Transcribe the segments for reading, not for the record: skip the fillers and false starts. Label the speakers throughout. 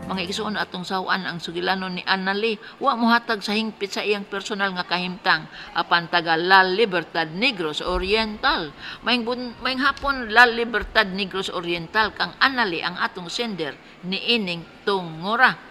Speaker 1: mga igsoon atong sawan ang sugilanon ni Annalie wa mohatag sa hingpit sa iyang personal nga kahimtang apan taga La Libertad Negros Oriental. Maing hapon La Libertad Negros Oriental kang Annalie ang atong sender ni ining tungora.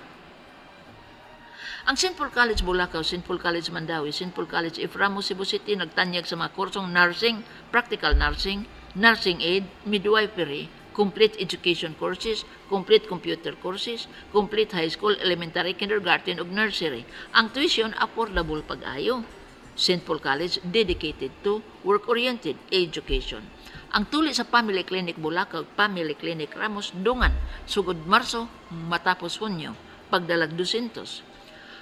Speaker 1: Ang St. Paul College Bulacau, St. Paul College Mandawi, St. Paul College Iframo, Cebu City nagtanyag sa mga kursong nursing, practical nursing, nursing aid, midwifery, complete education courses, complete computer courses, complete high school, elementary, kindergarten ug nursery. Ang tuition affordable pag-ayo. St. Paul College dedicated to work-oriented education. Ang tuli sa Family Clinic Bulacau, Family Clinic Ramos, Dungan, sugod Marso, matapos Hunyo, pagdalag 200.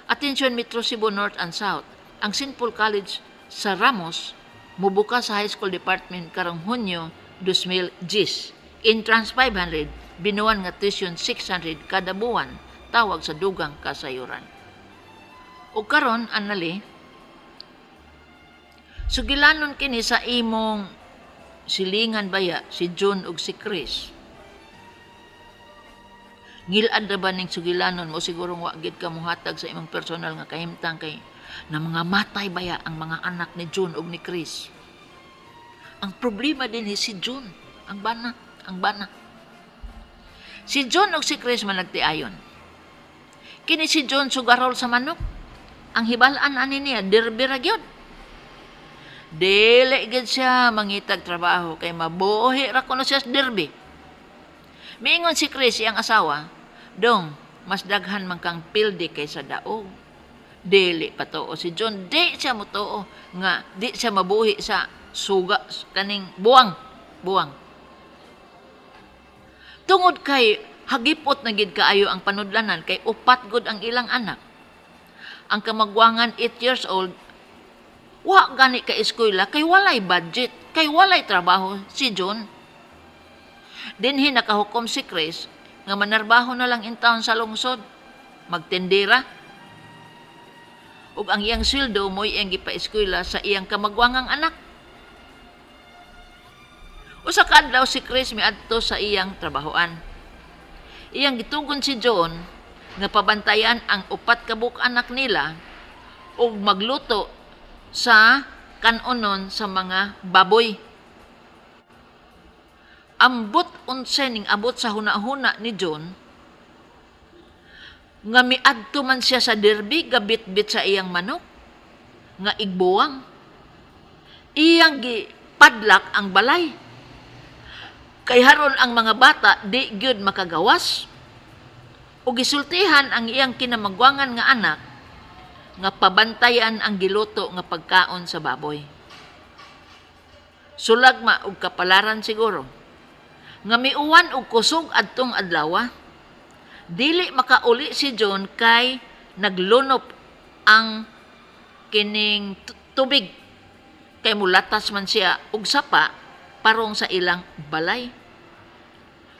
Speaker 1: Attention Metro Cebu North and South. Ang St. Paul College sa Ramos mubuka sa High School Department karong Hunyo 2010. Entrance 500, binuan nga tuition 600 kada buwan, tawag sa dugang kasayuran. O karon Annalie, sugilanon kini sa imong silingan baya si John ug si Chris. Ngilad na ba ning sugilanon mo sigurong wa gid ka muhatag sa imong personal nga kahimtang kay na mga matay baya ang mga anak ni John ug ni Chris. Ang problema din si John, ang bana. Si John ug si Chris man nagtiayon. Kini si John sugarol sa manok. Ang hibalaan ani niya derby ra gyud. Dili gid siya mangitag trabaho kay mabuhi ra kuno siya sa derby. Miingon si Chris iyang asawa, "Dong, mas daghan man kang pildi kaysa daog." Dili patoo si John, di siya motoo nga di siya mabuhi sa suga kaning buwang. Tungod kay hagipot na gid kaayo ang panudlanan kay upat gud ang ilang anak. Ang kamagwangan 8 years old, wa gani ka eskwela kay walay budget, kay walay trabaho si John. Dinhi nakahukom si Chris nga manarbaho na lang in town sa lungsod, magtendera. Ug ang iyang sweldo mo'y iyang gipaeskwela sa iyang kamagwangang anak. Usa ka adlaw si Chris miadto sa iyang trabahoan. Iyang gitugon si John nga pabantayan ang upat ka anak nila ug magluto sa kanonon sa mga baboy. Ambot unse ning abot sa hunahuna ni John nga miadto man siya sa derby gabit-bit sa iyang manok nga igbuwang. Iyang gipadlak ang balay. Kay haron ang mga bata di gyud makagawas. O gisultihan ang iyang kinamagwangan nga anak nga pabantayan ang giluto nga pagkaon sa baboy. Sulagma og kapalaran siguro nga miuwan og kusog adtong adlaw. Dili makauli si John kay naglunop ang kining tubig kay mulatas man siya og sapa parong sa ilang balay.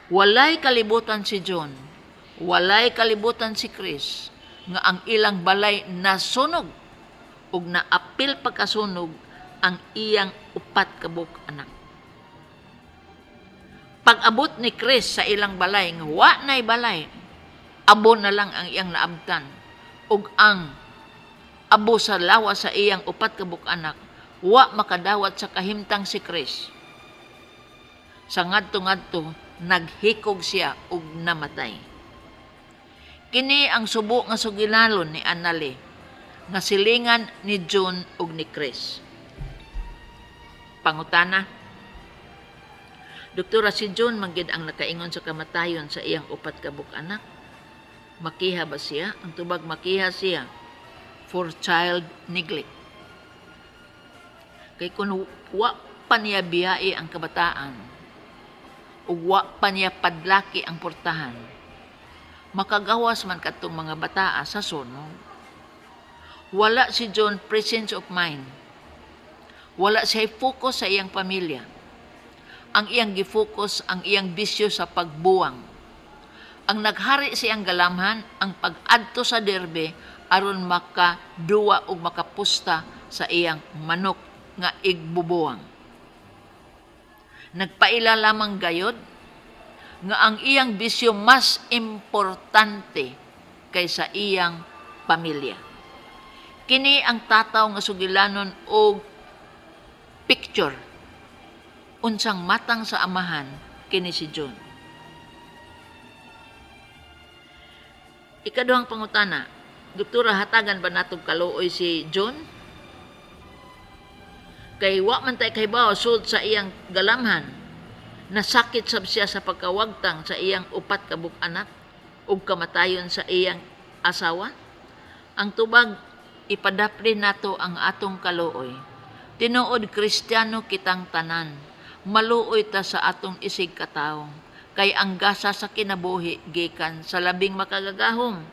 Speaker 1: Walay kalibutan si John, walay kalibutan si Chris nga ang ilang balay nasunog ug naapil pagkasunog ang iyang upat ka anak. Pag-abot ni Chris sa ilang balay nga wa nay balay, abo na lang ang iyang naabtan ug ang abo sa lawas sa iyang upat ka anak wa makadawat sa kahimtang si Chris. Sa ngadto-ngadto naghikog siya ug namatay. Kini ang subo nga sugilalon ni Annalie nga silingan ni John ug ni Chris. Pangutana, Doktora, si John manggid ang nakaingon sa kamatayon sa iyang upat ka anak. Makiha ba siya? Ang tubag makiha siya for child neglect. Kay kung wa pa niya biyai ang kabataan o wa pa niya padlaki ang portahan, makagawas man katong mga bataa sa sunog. Wala si John presence of mind. Wala siya focus sa iyang pamilya. Ang iyang gifocus ang iyang bisyo sa pagbuwang. Ang naghari siyang galamhan ang pag-adto sa derbe aron makaduwa o makapusta sa iyang manok nga igbubuwang. Nagpaila lamang gayod nga ang iyang bisyo mas importante kaysa iyang pamilya. Kini ang tataw nga sugilanon og picture unsang matang sa amahan kini si John. Ikaduhang pangutana, Doktora, hatagan ba natog kaluoy si John? Kay wa man tay kahibaw sud sa iyang galamhan, nasakit sab siya sa pagkawagtang sa iyang upat ka anak ug kamatayon sa iyang asawa. Ang tubag, ipadapli nato ang atong kaluoy. Tinuod Kristiyano kitang tanan, maluoy ta sa atong isig katawo, kay ang gasa sa kinabuhi gikan sa labing makagagahom.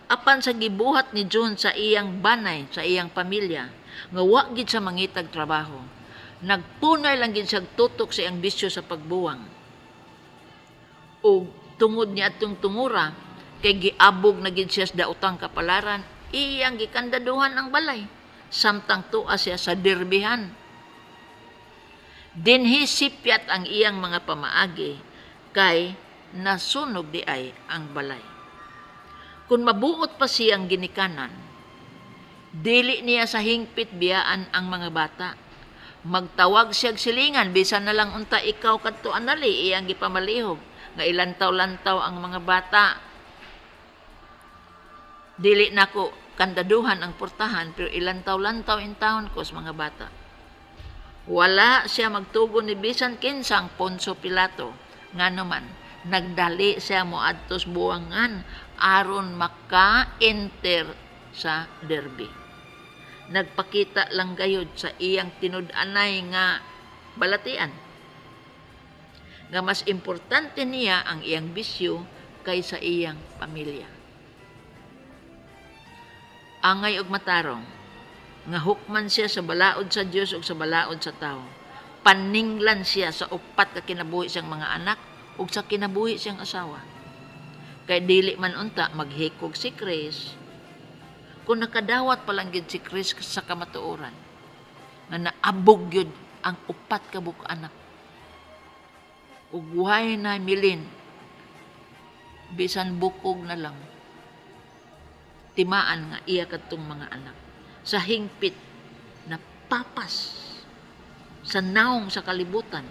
Speaker 1: Apan sa gibuhat ni John sa iyang banay, sa iyang pamilya, nga wa gid sa mangitag trabaho. Nagpunay lang gid siya tutok sa iyang bisyo sa pagbuwang. O tungod niya atong tungura, kay giabog na gid siya sa daotang kapalaran, iyang gikandaduhan ang balay. Samtang tuwa siya sa dirbihan. Dinhi sipyat ang iyang mga pamaagi, kay nasunog di ay ang balay. Kung mabuot pa siyang ginikanan, dili niya sa hingpit biyaan ang mga bata. Magtawag siyag silingan, bisan na lang unta ikaw kadto anali, iyang gipamalihog, nga ilantaw-lantaw ang mga bata. Dili nako kandaduhan ang portahan, pero ilantaw-lantaw in taon ko sa mga bata. Wala siya magtugon ni bisan kinsang Ponso Pilato, nga naman, nagdali siya moadtos buwangan aron maka-enter sa derby. Nagpakita lang gayud sa iyang tinud-anay nga balatian. Nga mas importante niya ang iyang bisyo kaysa iyang pamilya. Angay og matarong, nga hukman siya sa balaod sa Dios ug sa balaod sa tao. Paninglan siya sa upat ka kinabuhi siyang mga anak ug sa kinabuhi siyang asawa. Kay dili man unta maghikog si Chris, kung nakadawat pa lang gid si Chris sa kamatuoran, nga naabog yun ang upat ka anak. Ug buhay na milin, bisan bukog na lang, timaan nga iya kadtong mga anak. Sa hingpit na papas, sa naong sa kalibutan,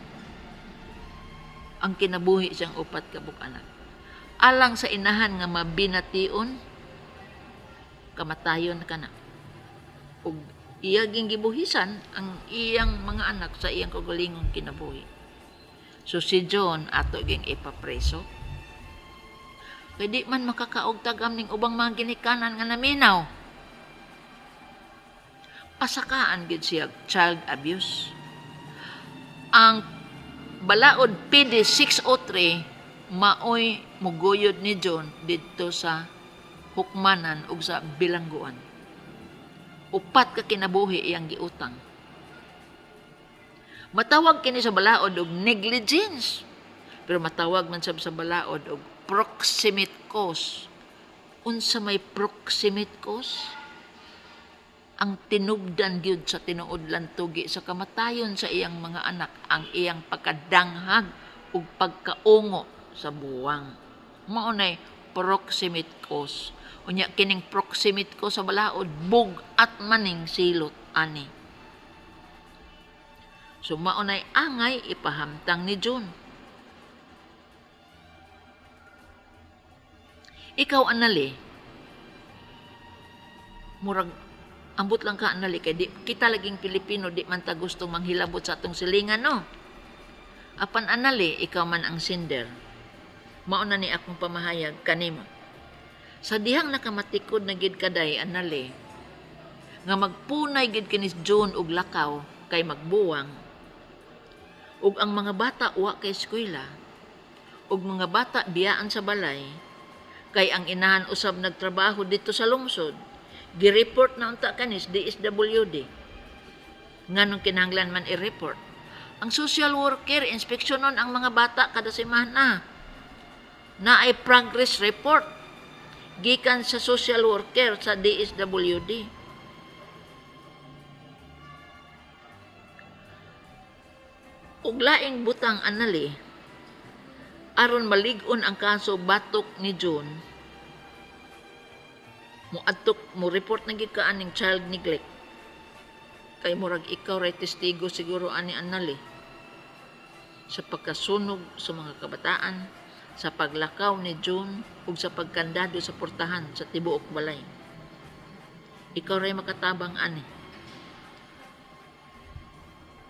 Speaker 1: ang kinabuhi siyang upat ka anak. Alang sa inahan nga mabination, kamatayon ka na. Ug iya ging gibuhisan ang iyang mga anak sa iyang kaugalingong kinabuhi. So si John ato ging ipapreso. Kay di man makakaog tagam ning ubang mga ginikanan nga naminaw. Pasakaan gid siya child abuse. Ang balaod PD 603 maoy muguyod ni John dito sa hukmanan ug sa bilangguan. Upat ka kinabuhi iyang giutang. Matawag kini sa balaod og negligence, pero matawag man sa balaod og proximate cause. Unsa may proximate cause? Ang tinubdan gyud sa tinuod lang tugi sa kamatayon sa iyang mga anak, ang iyang pagkadanghag ug pagkaungo sa buwang. Maunay proximate cause. Unya kining proximate cause sa balaod, bugat maning silot ani. So maunay angay ipahamtang ni John. Ikaw anali, murag ambot lang ka anali, kay di, kita laging Pilipino, di man ta gusto manghilabot sa atong silingan, no? Apan anali, ikaw man ang sender. Mauna ni akong pamahayag kanimo. Sa dihang nakamatikod na gid kaday anali, nga magpunay gid kini John og lakaw kay magbuwang, ug ang mga bata wa kay eskwela, ug mga bata biyaan sa balay, kay ang inahan usab nagtrabaho dito sa lungsod, gi-report na unta kanis DSWD. Nganong kinahanglan man i-report? Ang social worker, inspeksyonon ang mga bata kada semana. Na ay progress report gikan sa social worker sa DSWD. Ug laing butang anali, aron malig-on ang kaso batok ni John, mo report na gid ka aning child neglect. Kay murag ikaw ray testigo siguro ani Annali sa pagkasunog sa mga kabataan, sa paglakaw ni John ug sa pagkandado sa portahan sa tibuok balay. Ikaw ray makatabang ani.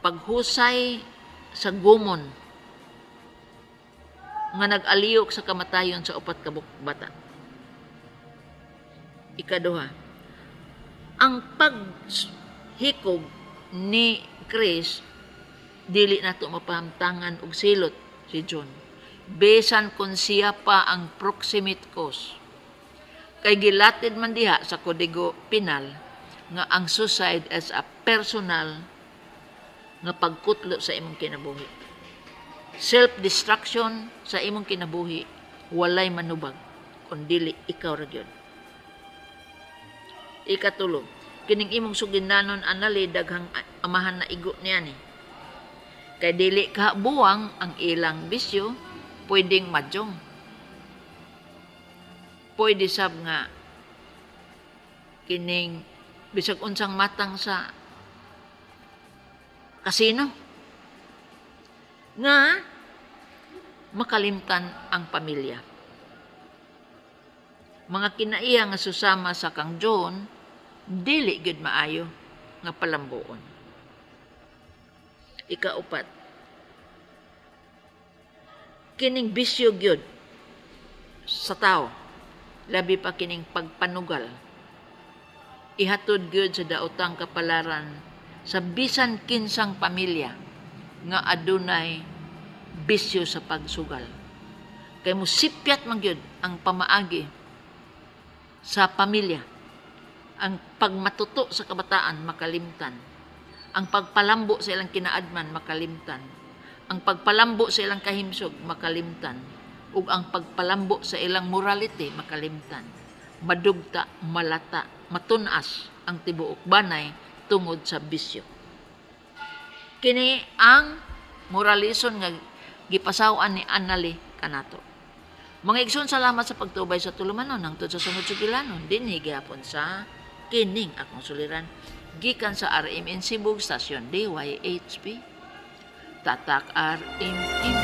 Speaker 1: Paghusay sa gumon nga nag-aliyok sa kamatayon sa upat ka bata. Ikaduha, ang paghikog ni Chris dili nato mapahamtangan og silot si John. Besan kung siya pa ang proximate cause. Kay gilatid man diha sa Kodigo Penal nga ang suicide as a personal nga pagkutlo sa imong kinabuhi. Self-destruction sa imong kinabuhi, walay manubag, kundili ikaw ra gyud. Ikatulo, kining imong suginanon Annali daghang amahan na igo niya ni. Kay dili kabuang ang ilang bisyo, pwedeng madyong. Pwede sab nga kining bisag unsang matang sa kasino nga makalimtan ang pamilya. Mga kinaiya nga susama sa kang John, dili gid maayo nga palambuon. Ikaupat, kining bisyo gyud sa tao, labi pa kining pagpanugal, ihatod gyud sa daotang kapalaran sa bisan kinsang pamilya nga adunay bisyo sa pagsugal. Kay musipyat man gyud ang pamaagi sa pamilya, ang pagmatuto sa kabataan makalimtan, ang pagpalambo sa ilang kinaadman makalimtan, ang pagpalambo sa ilang kahimsog makalimtan, ug ang pagpalambo sa ilang morality makalimtan. Madugta, malata, matunas ang tibuok banay tungod sa bisyo. Kini ang moralison nga gipasawan ni Annali kanato. Mga igsoon, salamat sa pagtubay sa tulumanon hangtod sa sunod sugilanon. Dinhi gyapon sa kining akong suliran gikan sa RMN Cebu Stasyon DYHP Tatak RMN.